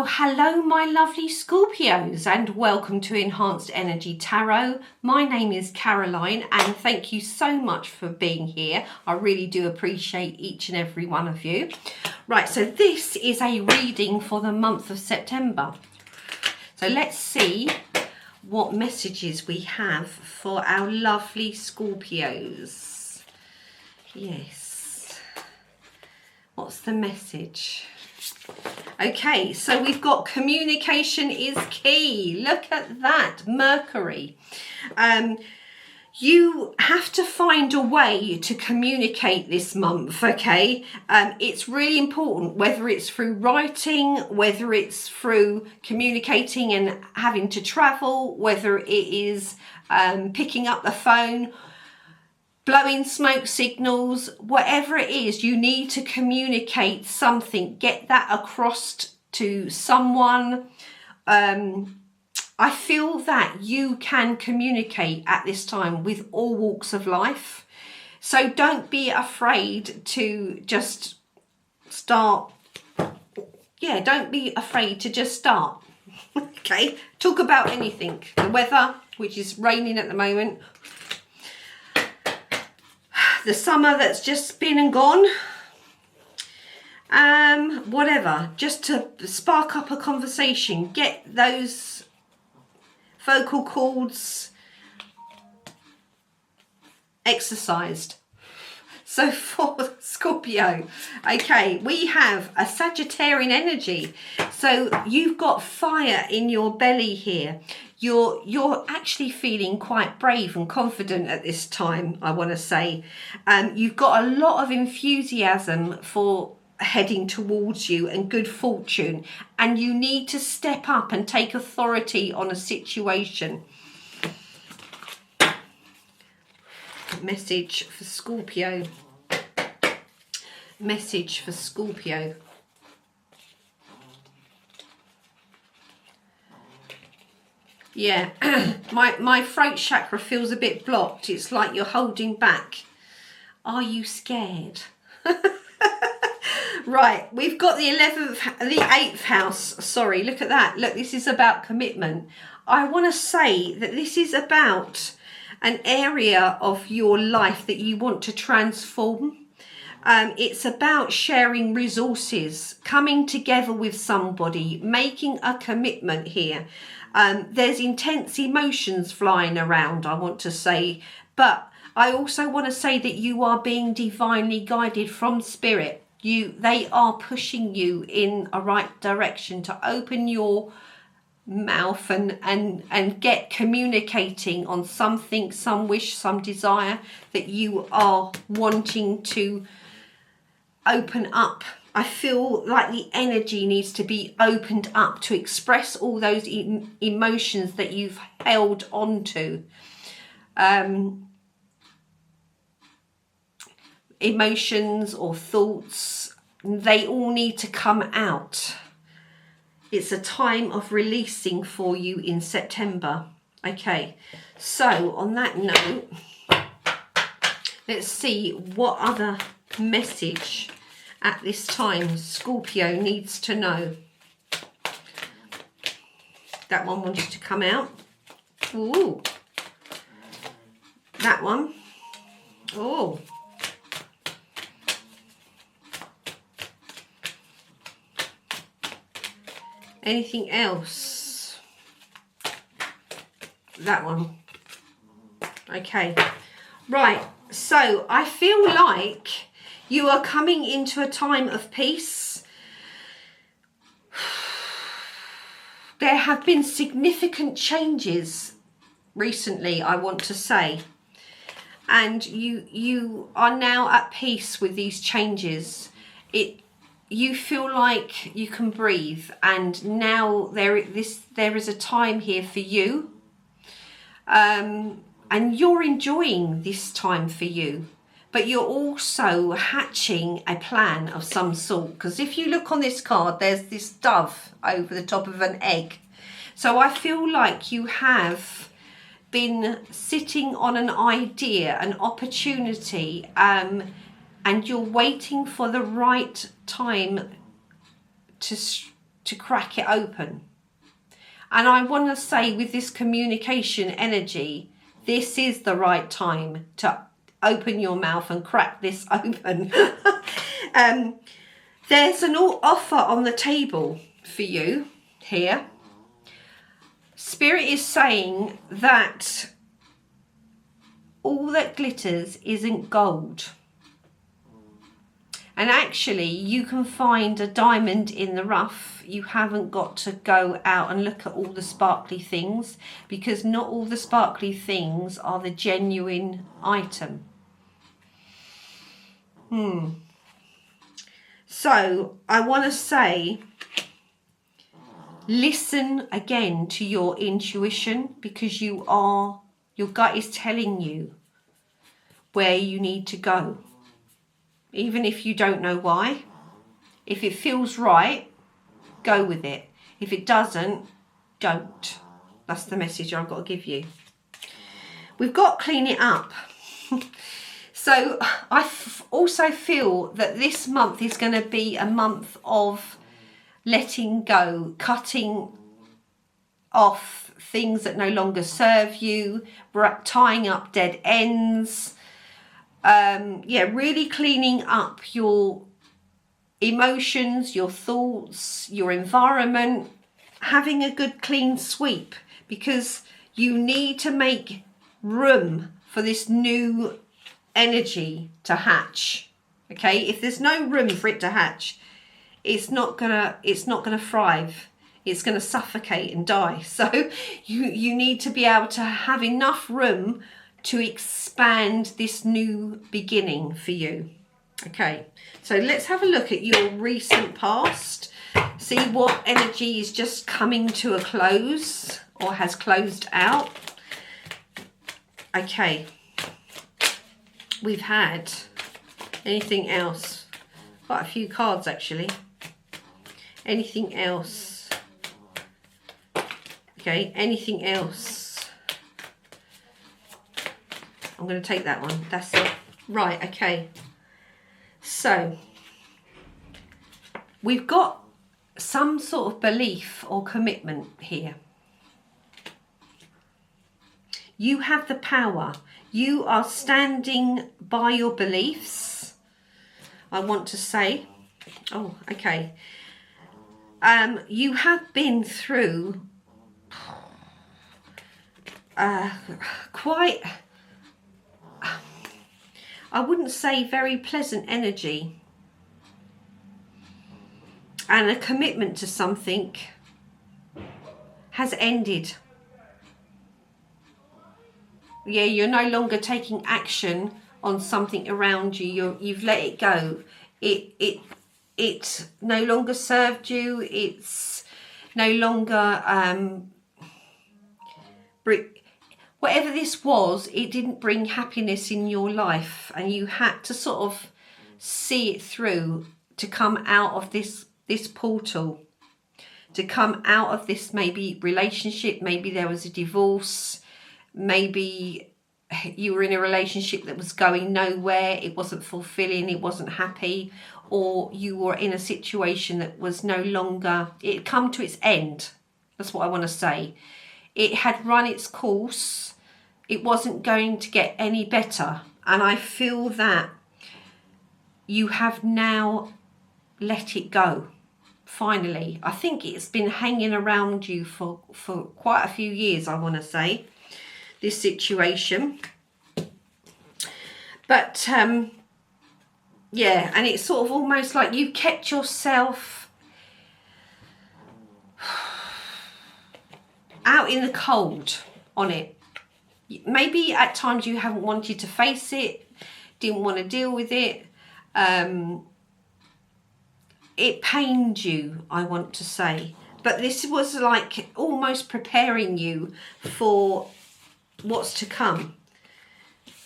Hello my lovely Scorpios, and welcome to Enhanced Energy Tarot. My name is Caroline and thank you so much for being here. I really do appreciate each and every one of you. Right, so this is a reading for the month of September. So let's see what messages we have for our lovely Scorpios. Yes. What's the message? Okay, so we've got communication is key. Look at that, Mercury. You have to find a way to communicate this month, okay? It's really important, whether it's through writing, whether it's through communicating and having to travel, whether it is picking up the phone, blowing smoke signals, whatever it is, you need to communicate something, get that across to someone. I feel that you can communicate at this time with all walks of life. So don't be afraid to just start. Yeah, don't be afraid to just start. Okay, talk about anything. The weather, which is raining at the moment. The summer that's just been and gone, whatever, just to spark up a conversation, get those vocal cords exercised. So for Scorpio, okay, we have a Sagittarian energy. So you've got fire in your belly here. You're actually feeling quite brave and confident at this time, I want to say. You've got a lot of enthusiasm for heading towards you and good fortune. And you need to step up and take authority on a situation. Message for Scorpio. Message for Scorpio. Yeah, my throat chakra feels a bit blocked. It's like you're holding back. Are you scared? Right, we've got the 8th house. Sorry, look at that. Look, this is about commitment. I want to say that this is about an area of your life that you want to transform. It's about sharing resources, coming together with somebody, making a commitment here. There's intense emotions flying around, I want to say, but I also want to say that you are being divinely guided from spirit. They are pushing you in a right direction to open your mouth and get communicating on something, some wish, some desire that you are wanting to open up. I feel like the energy needs to be opened up to express all those emotions that you've held on to. Emotions or thoughts, they all need to come out. It's a time of releasing for you in September. Okay, so on that note, let's see what other message at this time Scorpio needs to know. That one wanted to come out. Ooh. That one. Oh. Anything else? That one. Okay. Right. So I feel like you are coming into a time of peace. There have been significant changes recently, I want to say. And you are now at peace with these changes. You feel like you can breathe, and now there is a time here for you. And you're enjoying this time for you. But you're also hatching a plan of some sort. Because if you look on this card, there's this dove over the top of an egg. So I feel like you have been sitting on an idea, an opportunity, and you're waiting for the right time to to crack it open. And I want to say, with this communication energy, this is the right time to open your mouth and crack this open. There's an offer on the table for you here. Spirit is saying that all that glitters isn't gold. And actually, you can find a diamond in the rough. You haven't got to go out and look at all the sparkly things, because not all the sparkly things are the genuine item. So I want to say, listen again to your intuition, because your gut is telling you where you need to go. Even if you don't know why. If it feels right, go with it. If it doesn't, don't. That's the message I've got to give you. We've got to clean it up. So I also feel that this month is going to be a month of letting go, cutting off things that no longer serve you, tying up dead ends. Really cleaning up your emotions, your thoughts, your environment, having a good clean sweep, because you need to make room for this new energy to hatch. Okay, if there's no room for it to hatch, it's not gonna thrive. It's gonna suffocate and die. So you need to be able to have enough room to expand this new beginning for you. Okay, so let's have a look at your recent past. See what energy is just coming to a close or has closed out. Okay, we've had anything else? Quite a few cards actually. Anything else? Okay, anything else? I'm going to take that one. That's it. Right, okay. So, we've got some sort of belief or commitment here. You have the power. You are standing by your beliefs, I want to say. Oh, okay. You have been through quite... I wouldn't say very pleasant energy, and a commitment to something has ended. Yeah, you're no longer taking action on something around you. You've let it go. It no longer served you. It's no longer whatever this was, it didn't bring happiness in your life, and you had to sort of see it through to come out of this portal, to come out of this maybe relationship. Maybe there was a divorce, maybe you were in a relationship that was going nowhere, it wasn't fulfilling, it wasn't happy, or you were in a situation that was no longer, it had come to its end. That's what I want to say. It had run its course. It wasn't going to get any better. And I feel that you have now let it go. Finally. I think it's been hanging around you for quite a few years, I want to say, this situation. But, yeah, and it's sort of almost like you kept yourself out in the cold on it. Maybe at times you haven't wanted to face it, didn't want to deal with it. It pained you, I want to say. But this was like almost preparing you for what's to come.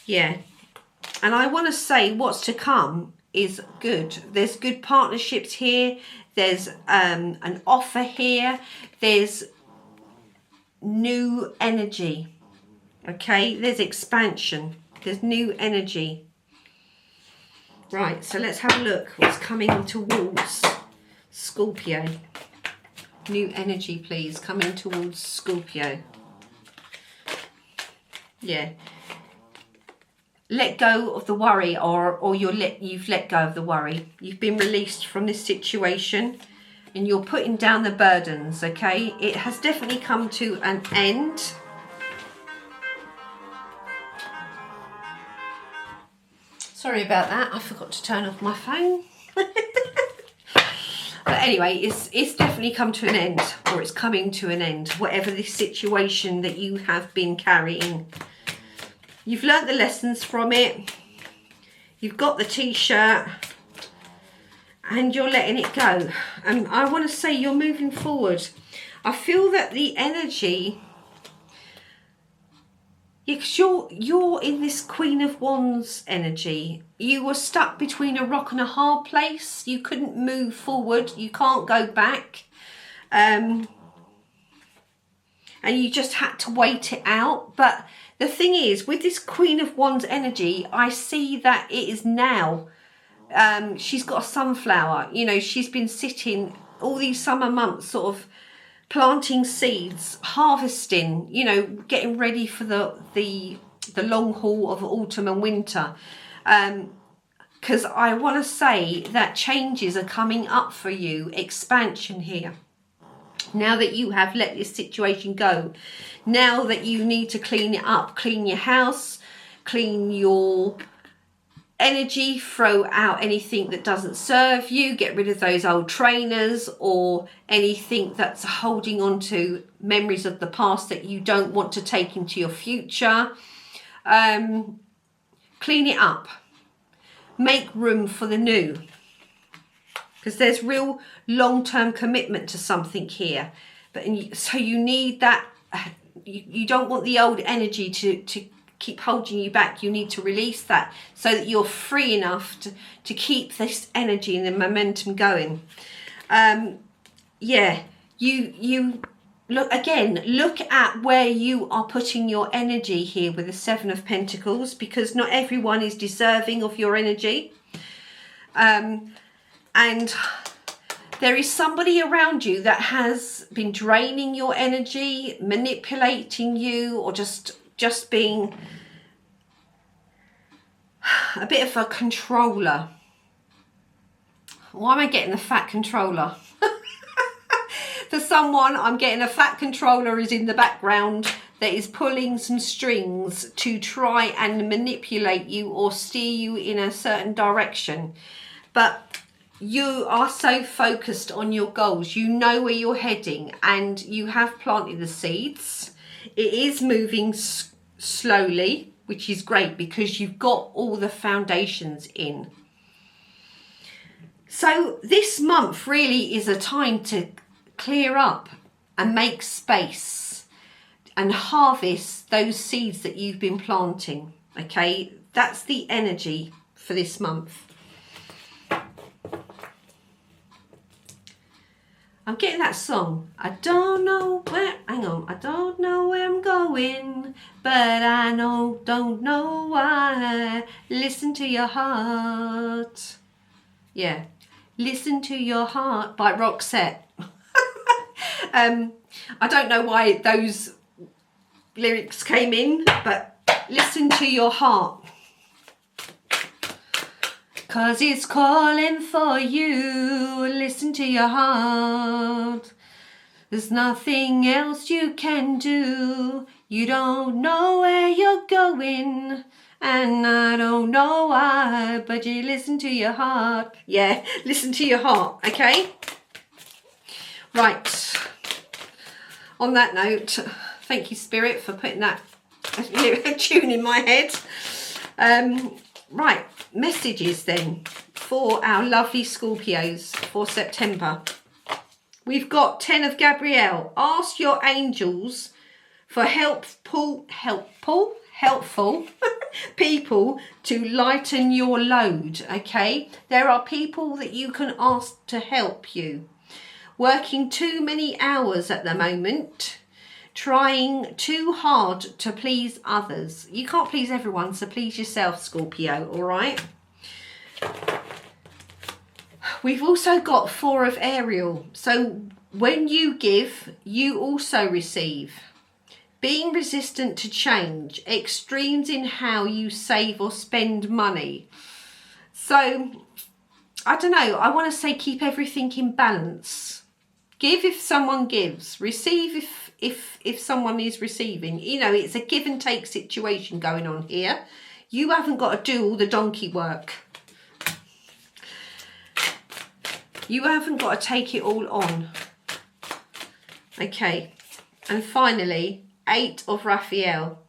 Yeah. And I want to say what's to come is good. There's good partnerships here. There's an offer here. There's new energy. Okay, there's expansion. There's new energy. Right, so let's have a look what's coming towards Scorpio. New energy, please, coming towards Scorpio. Yeah. Let go of the worry, or you've let go of the worry. You've been released from this situation and you're putting down the burdens, okay? It has definitely come to an end. Sorry about that. I forgot to turn off my phone. But anyway, it's definitely come to an end, or it's coming to an end, whatever this situation that you have been carrying. You've learnt the lessons from it. You've got the t-shirt and you're letting it go. And I want to say you're moving forward. I feel that the energy, you're in this Queen of Wands energy. You were stuck between a rock and a hard place. You couldn't move forward. You can't go back. And you just had to wait it out. But the thing is, with this Queen of Wands energy, I see that it is now. She's got a sunflower. You know, she's been sitting all these summer months sort of planting seeds, harvesting, you know, getting ready for the long haul of autumn and winter. Because I want to say that changes are coming up for you, expansion here. Now that you have let this situation go, now that you need to clean it up, clean your house, clean your energy, throw out anything that doesn't serve you, get rid of those old trainers or anything that's holding on to memories of the past that you don't want to take into your future. Clean it up. Make room for the new. Because there's real long-term commitment to something here. So you need that. You don't want the old energy to keep holding you back. You need to release that so that you're free enough to keep this energy and the momentum going. Yeah, you look at where you are putting your energy here with the Seven of Pentacles, because not everyone is deserving of your energy. And there is somebody around you that has been draining your energy, manipulating you, or just being a bit of a controller. Why am I getting the fat controller? For someone, I'm getting a fat controller is in the background that is pulling some strings to try and manipulate you or steer you in a certain direction. But you are so focused on your goals. You know where you're heading and you have planted the seeds. It is moving slowly, which is great because you've got all the foundations in. So this month really is a time to clear up and make space and harvest those seeds that you've been planting. Okay, that's the energy for this month. I'm getting that song. I don't know where I'm going, but I don't know why. Listen to your heart. Yeah, Listen to Your Heart by Roxette. I don't know why those lyrics came in, but listen to your heart. 'Cause it's calling for you. Listen to your heart. There's nothing else you can do. You don't know where you're going, and I don't know why, but you listen to your heart. Yeah, listen to your heart, okay? Right. On that note, thank you, Spirit, for putting that tune in my head. Right, messages then for our lovely Scorpios for September. We've got 10 of Gabrielle. Ask your angels for helpful people to lighten your load, okay? There are people that you can ask to help you. Working too many hours at the moment, trying too hard to please others. You can't please everyone, so please yourself, Scorpio, all right? We've also got 4 of Ariel. So When you give, you also receive. Being resistant to change, extremes in how you save or spend money. So, I don't know, I want to say keep everything in balance. Give if someone gives, receive if someone is receiving. You know, it's a give and take situation going on here. You haven't got to do all the donkey work. You haven't got to take it all on. Okay, and finally, 8 of Raphael.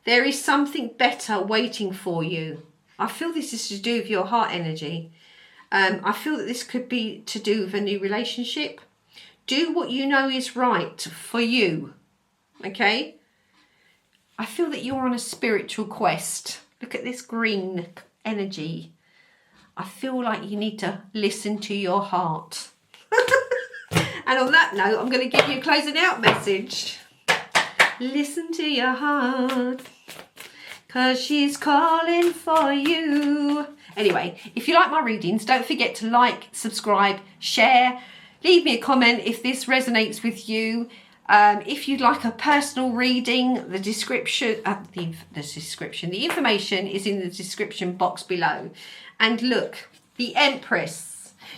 There is something better waiting for you. I feel this is to do with your heart energy. I feel that this could be to do with a new relationship. Do what you know is right for you. Okay? I feel that you're on a spiritual quest. Look at this green energy. I feel like you need to listen to your heart. And on that note, I'm going to give you a closing out message. Listen to your heart, 'cause she's calling for you. Anyway, if you like my readings, don't forget to like, subscribe, share. Leave me a comment if this resonates with you. If you'd like a personal reading, the information is in the description box below. And look, the Empress.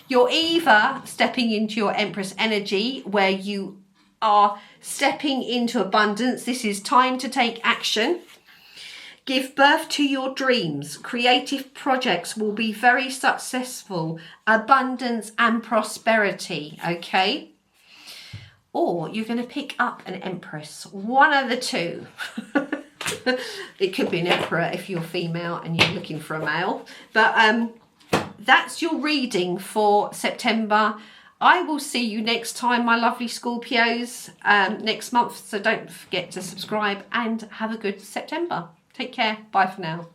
You're either stepping into your Empress energy where you are stepping into abundance. This is time to take action. Give birth to your dreams. Creative projects will be very successful. Abundance and prosperity, okay? Or you're going to pick up an Empress. One of the two. It could be an Emperor if you're female and you're looking for a male. But that's your reading for September. I will see you next time, my lovely Scorpios, next month. So don't forget to subscribe and have a good September. Take care. Bye for now.